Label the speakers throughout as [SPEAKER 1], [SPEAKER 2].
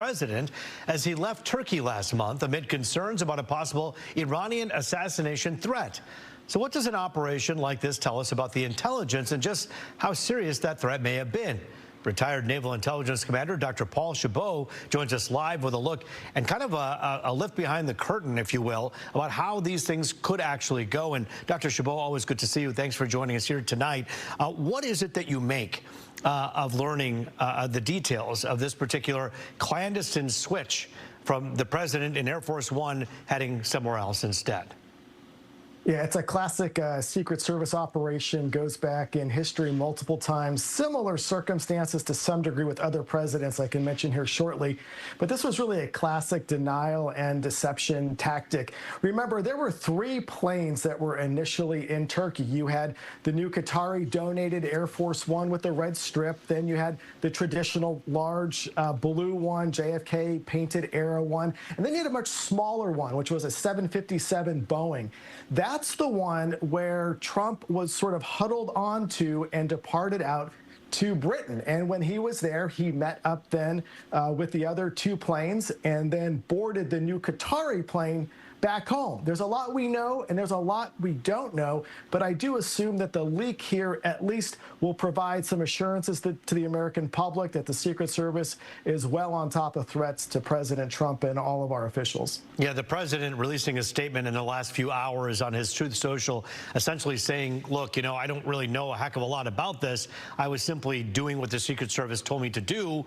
[SPEAKER 1] President as he left Turkey last month amid concerns about a possible Iranian assassination threat. So what does an operation like this tell us about the intelligence and just how serious that threat may have been? Retired Naval Intelligence Commander Dr. Paul Chabot joins us live with a look and kind of a lift behind the curtain, if you will, about how these things could actually go. And Dr. Chabot, always good to see you. Thanks for joining us here tonight. What is it that you make of learning the details of this particular clandestine switch from the president in Air Force One heading somewhere else instead?
[SPEAKER 2] Yeah, it's a classic Secret Service operation, goes back in history multiple times. Similar circumstances to some degree with other presidents I can mention here shortly. But this was really a classic denial and deception tactic. Remember, there were 3 planes that were initially in Turkey. You had the new Qatari donated Air Force One with the red strip. Then you had the traditional large blue one, JFK painted Era one. And then you had a much smaller one, which was a 757 Boeing. That's the one where Trump was sort of huddled onto and departed out to Britain. And when he was there, he met up then with the other 2 planes and then boarded the new Qatari plane back home. There's a lot we know and there's a lot we don't know, but I do assume that the leak here at least will provide some assurances to the American public that the Secret Service is well on top of threats to President Trump and all of our officials.
[SPEAKER 1] Yeah, the president releasing a statement in the last few hours on his Truth Social, essentially saying, look, you know, I don't really know a heck of a lot about this. I was simply doing what the Secret Service told me to do,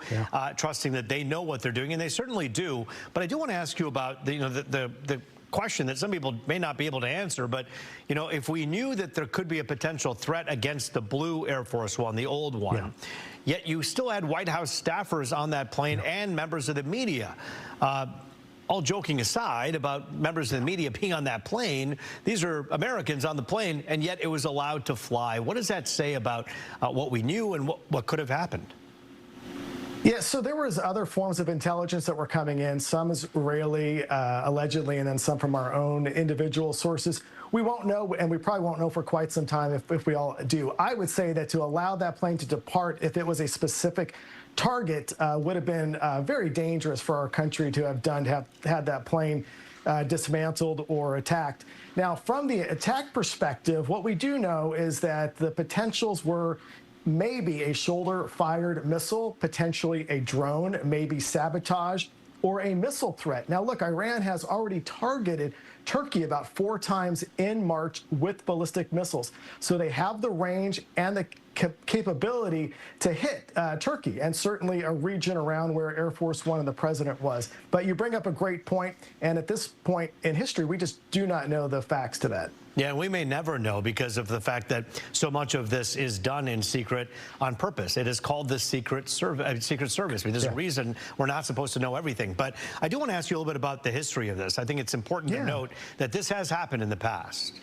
[SPEAKER 1] trusting that they know what they're doing, and they certainly do. But I do want to ask you about the question that some people may not be able to answer, but you know, if we knew that there could be a potential threat against the blue Air Force One, the old one, yet you still had White House staffers on that plane and members of the media. All joking aside about members of the media being on that plane, these are Americans on the plane, and yet it was allowed to fly. What does that say about what we knew and what could have happened?
[SPEAKER 2] Yeah, so there was other forms of intelligence that were coming in, some Israeli, allegedly, and then some from our own individual sources. We won't know, and we probably won't know for quite some time if we all do. I would say that to allow that plane to depart, if it was a specific target, would have been very dangerous for our country to have had that plane dismantled or attacked. Now, from the attack perspective, what we do know is that the potentials were maybe a shoulder-fired missile, potentially a drone, maybe sabotage, or a missile threat. Now, look, Iran has already targeted Turkey about 4 times in March with ballistic missiles. So they have the range and the capability to hit Turkey and certainly a region around where Air Force One and the president was. But you bring up a great point, and at this point in history, we just do not know the facts to that.
[SPEAKER 1] Yeah, we may never know because of the fact that so much of this is done in secret on purpose. It is called the Secret Service. I mean, there's a reason we're not supposed to know everything. But I do want to ask you a little bit about the history of this. I think it's important to note that this has happened in the past.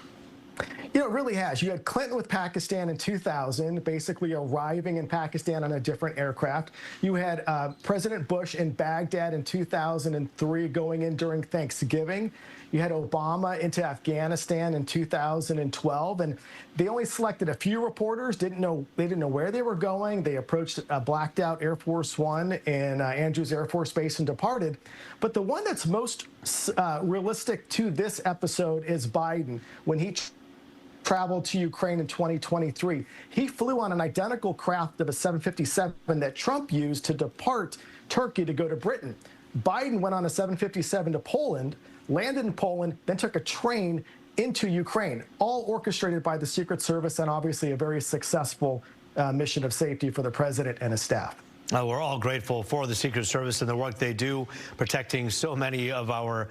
[SPEAKER 2] You know, it really has. You had Clinton with Pakistan in 2000, basically arriving in Pakistan on a different aircraft. You had President Bush in Baghdad in 2003 going in during Thanksgiving. You had Obama into Afghanistan in 2012, and they only selected a few reporters. They didn't know where they were going. They approached a blacked out Air Force One in Andrews Air Force Base and departed. But the one that's most realistic to this episode is Biden. When he traveled to Ukraine in 2023. He flew on an identical craft of a 757 that Trump used to depart Turkey to go to Britain. Biden went on a 757 to Poland, landed in Poland, then took a train into Ukraine, all orchestrated by the Secret Service and obviously a very successful mission of safety for the president and his staff.
[SPEAKER 1] We're all grateful for the Secret Service and the work they do, protecting so many of our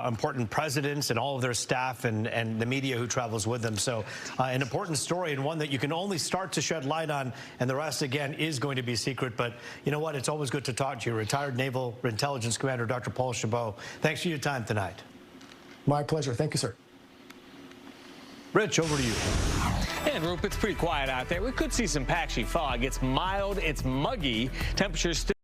[SPEAKER 1] important presidents and all of their staff and the media who travels with them. So an important story and one that you can only start to shed light on, and the rest, again, is going to be secret. But you know what? It's always good to talk to you. Retired Naval Intelligence Commander Dr. Paul Chabot, thanks for your time tonight.
[SPEAKER 2] My pleasure. Thank you, sir.
[SPEAKER 1] Rich, over to you.
[SPEAKER 3] And Roop, it's pretty quiet out there. We could see some patchy fog. It's mild, it's muggy. Temperatures still